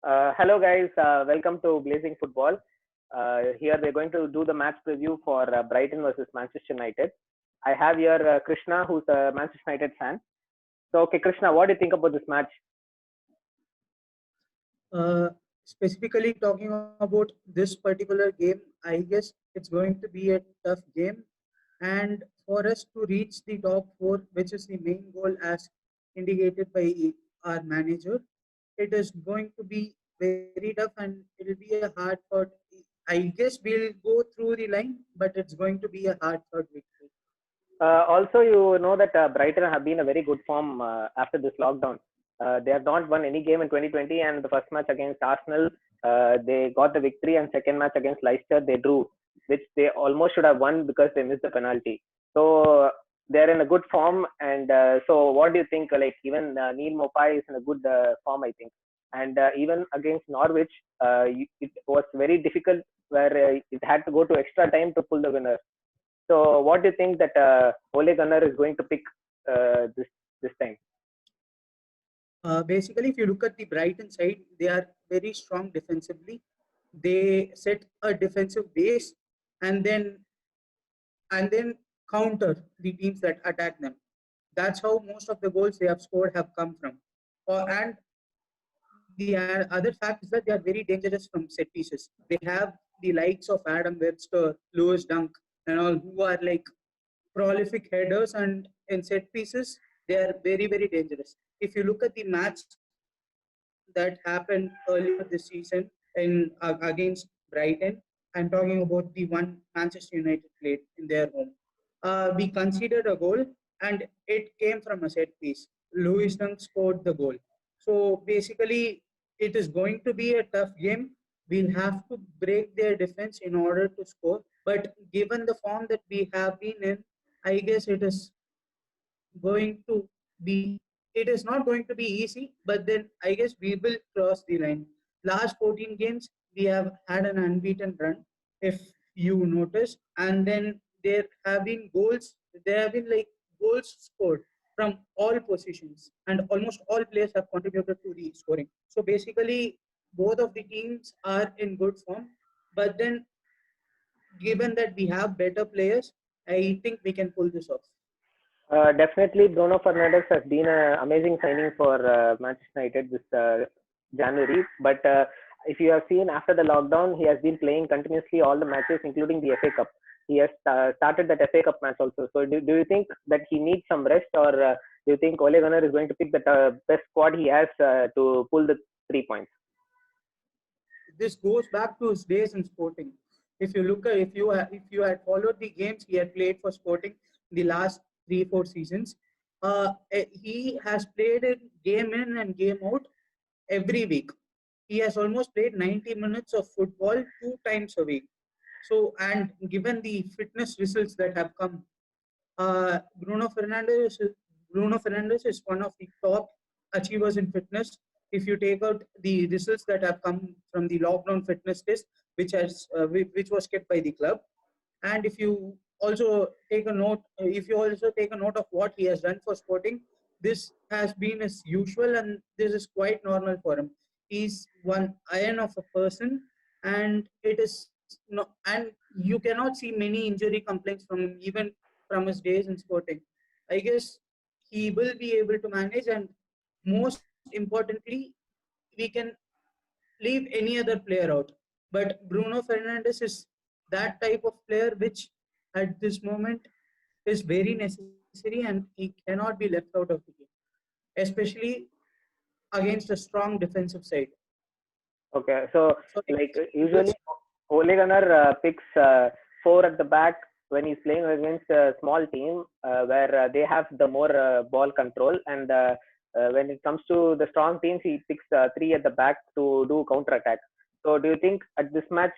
Hello guys, welcome to Blazing Football. Here we're going to do the match preview for Brighton versus Manchester United. I have here Krishna, who's a Manchester United fan. So, okay, Krishna, what do you think about this match? Uh, Specifically talking about this particular game, I guess it's going to be a tough game. And for us to reach the top four, which is the main goal as indicated by our manager, it is going to be very tough and it'll be a hard fought. I guess we'll go through the line, but it's going to be a hard fought victory. Also, you know that Brighton have been a very good form after this lockdown. They have not won any game in 2020, and the first match against Arsenal, they got the victory, and second match against Leicester, they drew, which they almost should have won because they missed the penalty. So they're in a good form, and so what do you think? Like even Neil Mopai is in a good form, I think, and even against Norwich, it was very difficult where it had to go to extra time to pull the winner. So, what do you think that Ole Gunnar is going to pick this time? Basically, if you look at the Brighton side, they are very strong defensively. They set a defensive base and then counter the teams that attack them. That's how most of the goals they have scored have come from. And the other fact is that they are very dangerous from set pieces. They have the likes of Adam Webster, Lewis Dunk, and all who are like prolific headers, and in set pieces they are very very dangerous. If you look at the match that happened earlier this season in against Brighton, I'm talking about the one Manchester United played in their home. We conceded a goal and it came from a set piece. Louis Dunk scored the goal. So basically, it is going to be a tough game. We'll have to break their defense in order to score. But given the form that we have been in, I guess going to it is not going to be easy, but then I guess we will cross the line. Last 14 games, we have had an unbeaten run, if you notice, and then there have been like goals scored from all positions, and almost all players have contributed to the scoring. So basically, both of the teams are in good form, but then given that we have better players, I think we can pull this off. Definitely, Bruno Fernandes has been an amazing signing for Manchester United this January. But if you have seen after the lockdown, he has been playing continuously all the matches, including the FA Cup. He has started that FA Cup match also. So, do you think that he needs some rest, or do you think Ole Gunnar is going to pick the best squad he has to pull the 3 points? This goes back to his days in Sporting. If you look at if you had followed the games he had played for Sporting the last 3-4 seasons, he has played in game in and game out every week. He has almost played 90 minutes of football 2 times a week. So, and given the fitness results that have come, uh, Bruno Fernandes, Bruno Fernandes is one of the top achievers in fitness. If you take out the results that have come from the lockdown fitness test, which was kept by the club, and if you also take a note, if you also take a note of what he has done for Sporting, this has been as usual, and this is quite normal for him. He's one iron of a person, and it is no, and you cannot see many injury complaints from him even from his days in Sporting. I guess he will be able to manage, and most importantly, we can leave any other player out. But Bruno Fernandes is that type of player which at this moment is very necessary and he cannot be left out of the game, especially against a strong defensive side. Okay, so So like this usually Ole Gunnar picks four at the back when he's playing against a small team where they have the more ball control, and when it comes to the strong teams, he picks three at the back to do counter attack. So, do you think at this match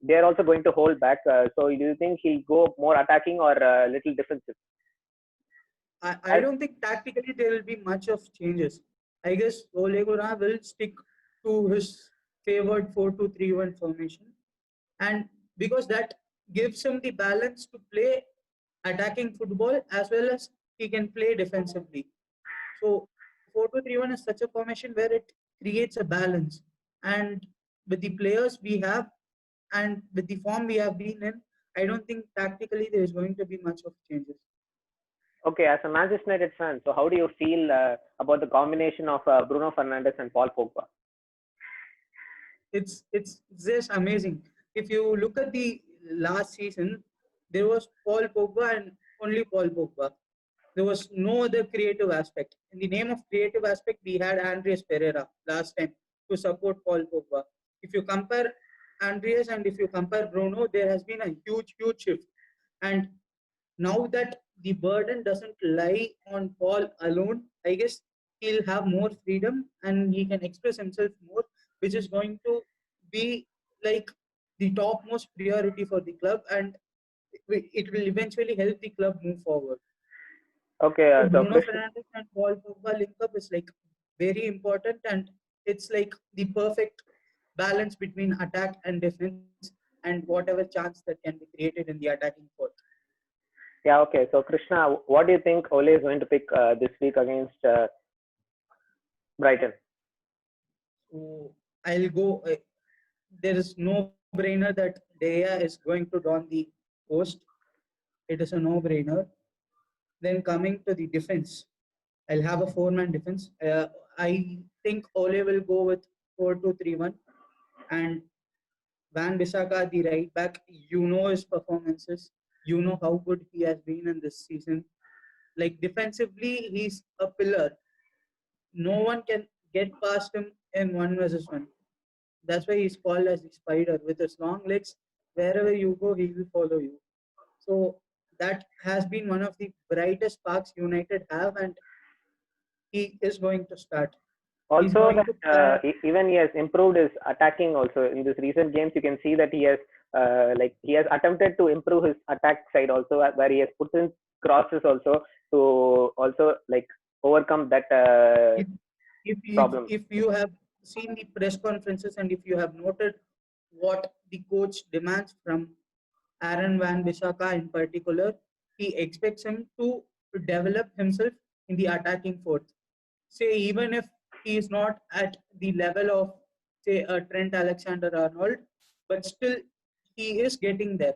they're also going to hold back? So, do you think he'll go more attacking or little defensive? I don't think tactically there will be much of changes. I guess Ole Gunnar will stick to his favored 4-2-3-1 formation, and because that gives him the balance to play attacking football as well as he can play defensively. So 4-2-3-1 is such a formation where it creates a balance. And with the players we have and with the form we have been in, I don't think tactically there is going to be much of changes. Okay, as a Manchester United fan, so how do you feel about the combination of Bruno Fernandes and Paul Pogba? It's just amazing. If you look at the last season, there was Paul Pogba and only Paul Pogba. There was no other creative aspect. In the name of creative aspect, we had Andreas Pereira last time to support Paul Pogba. If you compare Andreas and if you compare Bruno, there has been a huge shift. And now that the burden doesn't lie on Paul alone, I guess he'll have more freedom and he can express himself more, which is going to be like the topmost priority for the club, and it will eventually help the club move forward. Okay, So so Bruno Krish, Fernandes and Paul Pogba link up is like very important, and it's like the perfect balance between attack and defense and whatever chance that can be created in the attacking fourth. yeah, okay. So Krishna, what do you think Ole is going to pick this week against Brighton? So I'll go. There is no brainer that De Gea is going to don the post. It is a no brainer. Then coming to the defense, I'll have a four-man defense. I think Ole will go with 4-2-3-1, and Van Bissaka, the right back, you know his performances. You know how good he has been in this season. Like defensively, he's a pillar. No one can get past him in one versus one. That's why he's called as the spider. With his long legs, wherever you go, he will follow you. So that has been one of the brightest sparks United have, and he is going to start. He's Also, going that to plan. even he has improved his attacking. Also, in this recent games, you can see that he has he has attempted to improve his attack side also, where he has put in crosses also to also like overcome that If, problem. if you have seen the press conferences and if you have noted what the coach demands from Aaron Van Bissaka in particular, he expects him to develop himself in the attacking fourth. Say, even if he is not at the level of, say, a Trent Alexander Arnold, but still he is getting there.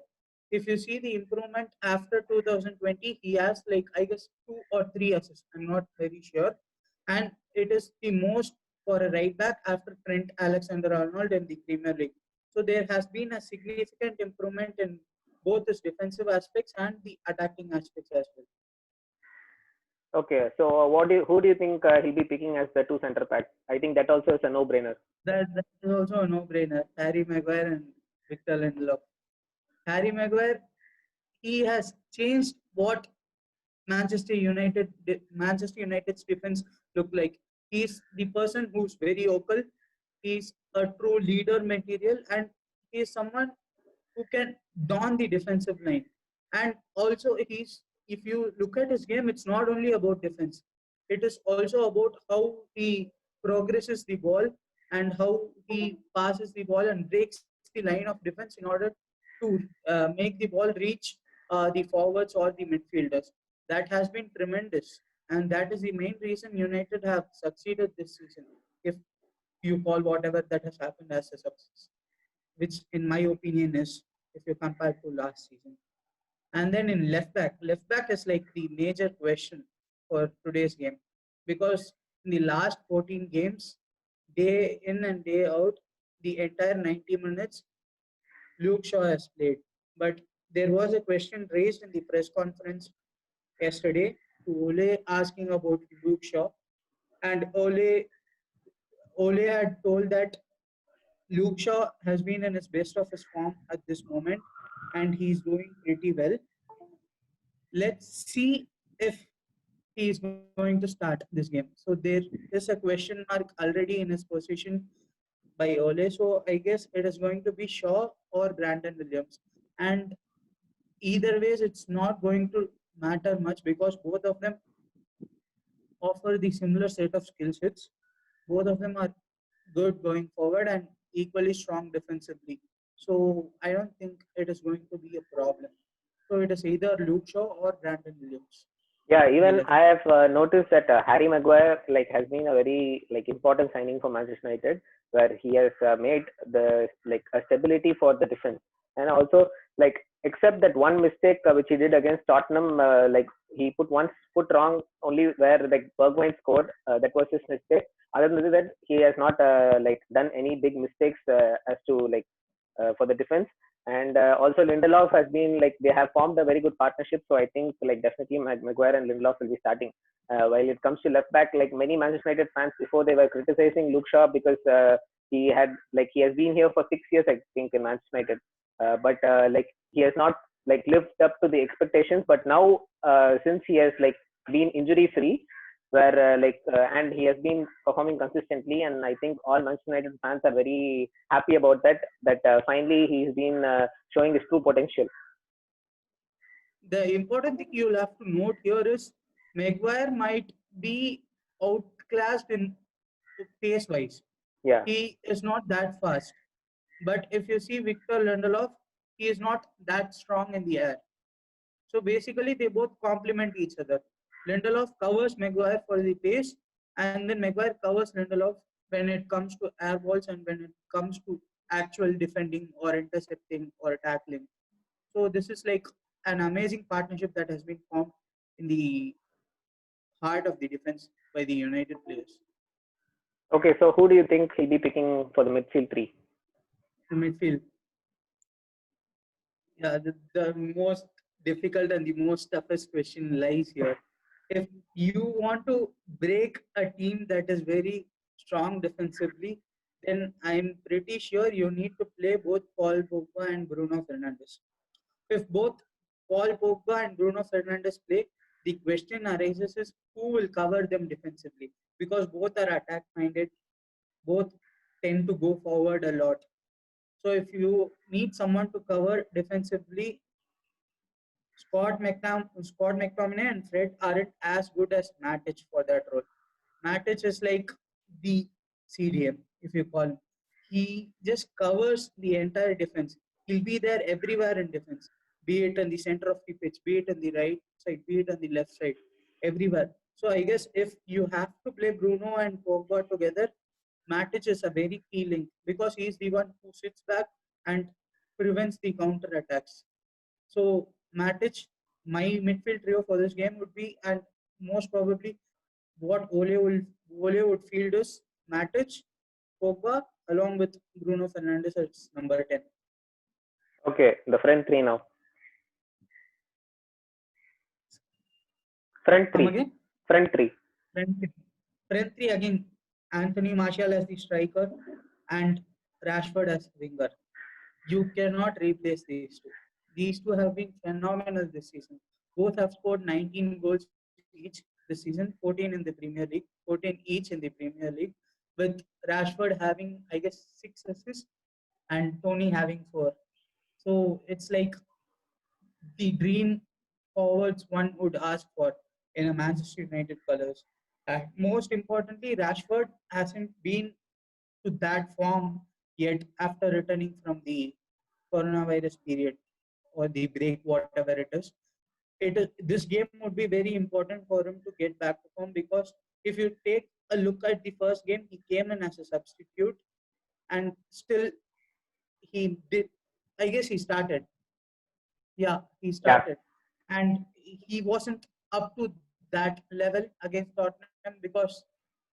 If you see the improvement after 2020, he has like, I guess, 2 or 3 assists. I'm not very sure. And it is the most for a right back after Trent Alexander Arnold in the Premier League. So there has been a significant improvement in both his defensive aspects and the attacking aspects as well. Okay, so who do you think he'll be picking as the two center backs? I think that also is a no-brainer. That is also a no-brainer. Harry Maguire and Victor Lindelof. Harry Maguire, he has changed what Manchester United's defense look like. He's the person who's very vocal. He's a true leader material, and he's someone who can don the defensive line. And also, if you look at his game, it's not only about defense. It is also about how he progresses the ball and how he passes the ball and breaks the line of defense in order to make the ball reach the forwards or the midfielders. That has been tremendous, and that is the main reason United have succeeded this season. If you call whatever that has happened as a success, which in my opinion is, if you compare to last season. And then in left back is like the major question for today's game, because in the last 14 games, day in and day out, the entire 90 minutes, Luke Shaw has played. But there was a question raised in the press conference yesterday to Ole asking about Luke Shaw, and Ole had told that Luke Shaw has been in his best of his form at this moment, and he's doing pretty well. Let's see if he is going to start this game. So there is a question mark already in his position by Ole. So I guess it is going to be Shaw or Brandon Williams. And either ways, it's not going to matter much because both of them offer the similar set of skill sets. Both of them are good going forward and equally strong defensively. So I don't think it is going to be a problem. So it is either Luke Shaw or Brandon Williams. Yeah, in the even left. I have noticed that Harry Maguire like has been a very like important signing for Manchester United, where he has made the like a stability for the defense, and also like except that one mistake which he did against Tottenham, like he put one foot wrong only where like Bergwijn scored. That was his mistake. Other than that, he has not like done any big mistakes as to like for the defense. And also Lindelof has been like they have formed a very good partnership. So I think like definitely Maguire and Lindelof will be starting. While it comes to left back, like many Manchester United fans before they were criticizing Luke Shaw because he has been here for 6 years I think in Manchester United, but like he has not like lived up to the expectations. But now since he has like been injury free, where and he has been performing consistently, and I think all Manchester United fans are very happy about that. That finally he's been showing his true potential. The important thing you'll have to note here is Maguire might be outclassed in pace wise. Yeah. He is not that fast. But if you see Victor Lindelof, he is not that strong in the air. So basically, they both complement each other. Lindelof covers Maguire for the pace, and then Maguire covers Lindelof when it comes to air balls and when it comes to actual defending or intercepting or tackling. So this is like an amazing partnership that has been formed in the heart of the defense by the United players. Okay, so who do you think he'll be picking for the midfield three? The midfield, yeah, the most difficult and the most toughest question lies here. If you want to break a team that is very strong defensively, then I'm pretty sure you need to play both Paul Pogba and Bruno Fernandes. If both Paul Pogba and Bruno Fernandes play, the question arises is who will cover them defensively, because both are attack minded, both tend to go forward a lot. So if you need someone to cover defensively, Scott McTominay and Fred aren't as good as Matic for that role. Matic is like the CDM, if you call him. He just covers the entire defense. He'll be there everywhere in defense, be it in the center of the pitch, be it on the right side, be it on the left side, everywhere. So I guess if you have to play Bruno and Pogba together, Matic is a very key link because he's the one who sits back and prevents the counter attacks. So Matic, my midfield trio for this game would be, and most probably what Ole would field is Matic, Pogba, along with Bruno Fernandes as number 10. Okay, the front three now. Front Come three. again? Front three. Front three. Front three again. Anthony Martial as the striker and Rashford as winger. You cannot replace these two. These two have been phenomenal this season. Both have scored 19 goals each this season, 14 in the Premier League, 14 each in the Premier League, with Rashford having, I guess, 6 assists and Tony having 4. So it's like the dream forwards one would ask for in a Manchester United colours. And most importantly, Rashford hasn't been to that form yet after returning from the coronavirus period or the break, whatever it is. This game would be very important for him to get back to form because if you take a look at the first game, he came in as a substitute and still he did. I guess he started. Yeah, he Yeah. started, and he wasn't up to that level against Tottenham because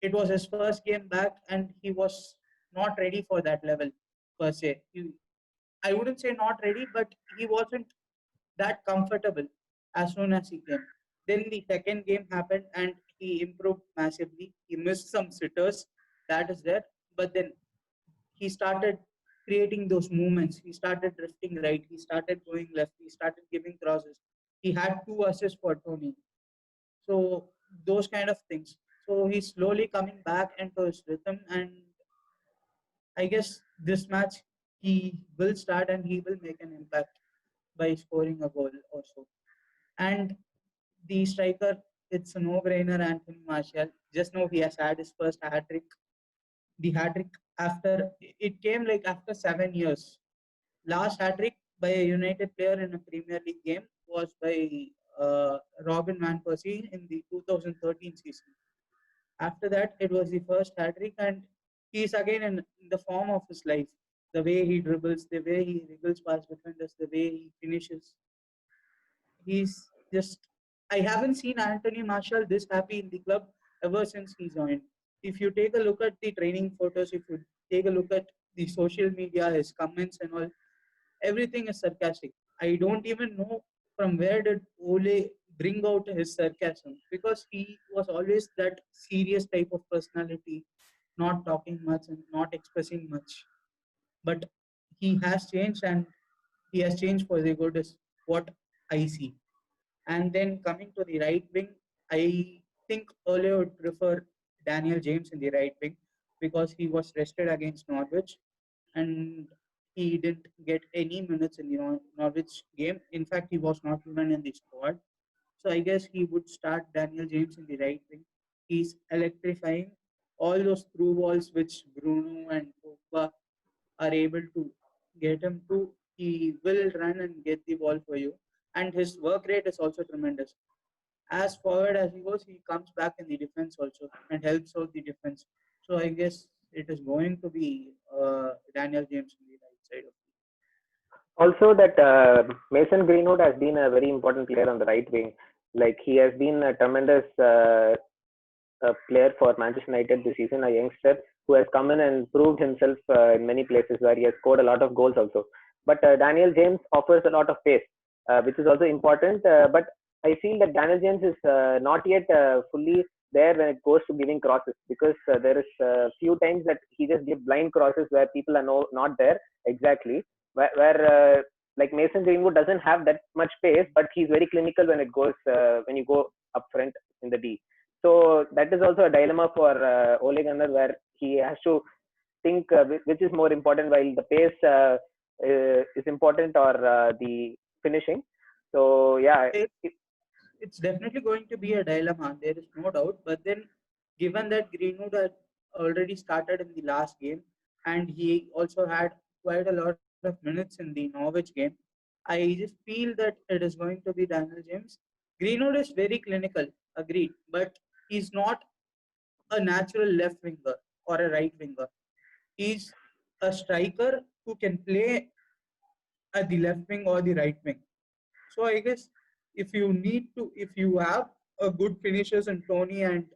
it was his first game back and he was not ready for that level per se. I wouldn't say not ready, but he wasn't that comfortable as soon as he came. Then the second game happened and he improved massively. He missed some sitters, that is there, but then he started creating those movements. He started drifting right. He started going left. He started giving crosses. He had 2 assists for Tony. So those kind of things. So he's slowly coming back into his rhythm, and I guess this match he will start and he will make an impact by scoring a goal also. And the striker, it's a no-brainer, Anthony Martial. Just know he has had his first hat trick. The hat trick after it came like after 7 years. Last hat trick by a United player in a Premier League game was by Robin Van Persie in the 2013 season. After that, it was the first hat trick, and he is again in the form of his life. The way he dribbles, the way he wriggles past defenders, the way he finishes. He's just. I haven't seen Anthony Marshall this happy in the club ever since he joined. If you take a look at the training photos, if you take a look at the social media, his comments and all, everything is sarcastic. I don't even know from where did Ole bring out his sarcasm, because he was always that serious type of personality, not talking much and not expressing much. But he has changed, and he has changed for the good is what I see. And then coming to the right wing, I think Ole would prefer Daniel James in the right wing because he was rested against Norwich and he didn't get any minutes in the Norwich game. In fact, he was not even in the squad. So I guess he would start Daniel James in the right wing. He's electrifying. All those through balls which Bruno and Pogba are able to get him to, he will run and get the ball for you. And his work rate is also tremendous. As forward as he goes, he comes back in the defense also and helps out the defense. So I guess it is going to be Daniel James on the right side of Also, that Mason Greenwood has been a very important player on the right wing. Like he has been a tremendous player for Manchester United this season, a youngster who has come in and proved himself in many places where he has scored a lot of goals also. But Daniel James offers a lot of pace, which is also important. But I feel that Daniel James is not yet fully there when it goes to giving crosses, because there is a few times that he just gives blind crosses where people are not there exactly, where like Mason Greenwood doesn't have that much pace, but he's very clinical when it goes when you go up front in the D. So that is also a dilemma for Ole Gunnar, where he has to think which is more important, while the pace is important, or the finishing. So yeah, it. It's definitely going to be a dilemma. There is no doubt. But then, given that Greenwood had already started in the last game, and he also had quite a lot of minutes in the Norwich game, I just feel that it is going to be Daniel James. Greenwood is very clinical, agreed, but he's not a natural left winger or a right winger. He's a striker who can play at the left wing or the right wing. So I guess if you have a good finishers in Tony and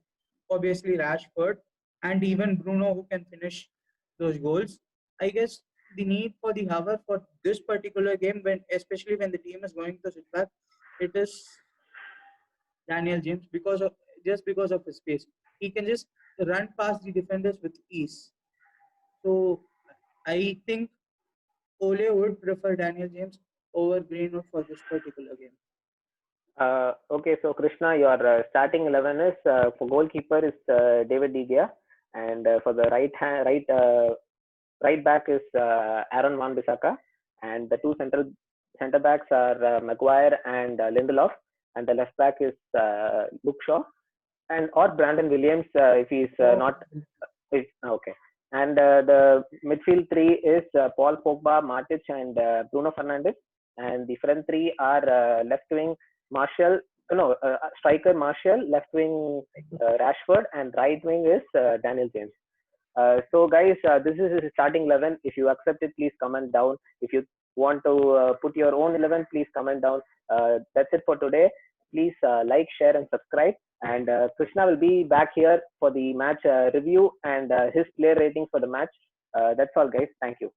obviously Rashford and even Bruno who can finish those goals, I guess the need for the hover for this particular game, when especially when the team is going to sit back, it is Daniel James because of his pace. He can just run past the defenders with ease. So I think Ole would prefer Daniel James over Greenwood for this particular game. okay, so Krishna, your starting 11 is for goalkeeper is David De Gea, and for the right back is Aaron Wan-Bissaka, and the two center backs are Maguire and Lindelof, and the left back is Luke Shaw, and or Brandon Williams if he's not. Okay. And the midfield three is Paul Pogba, Matic, and Bruno Fernandes. And the front three are left wing Martial, no, striker Martial, left wing Rashford, and right wing is Daniel James. So guys, this is his starting 11. If you accept it, please comment down. If you want to put your own 11, please comment down. That's it for today. Please like, share, and subscribe. And Krishna will be back here for the match review and his player ratings for the match. That's all, guys. Thank you.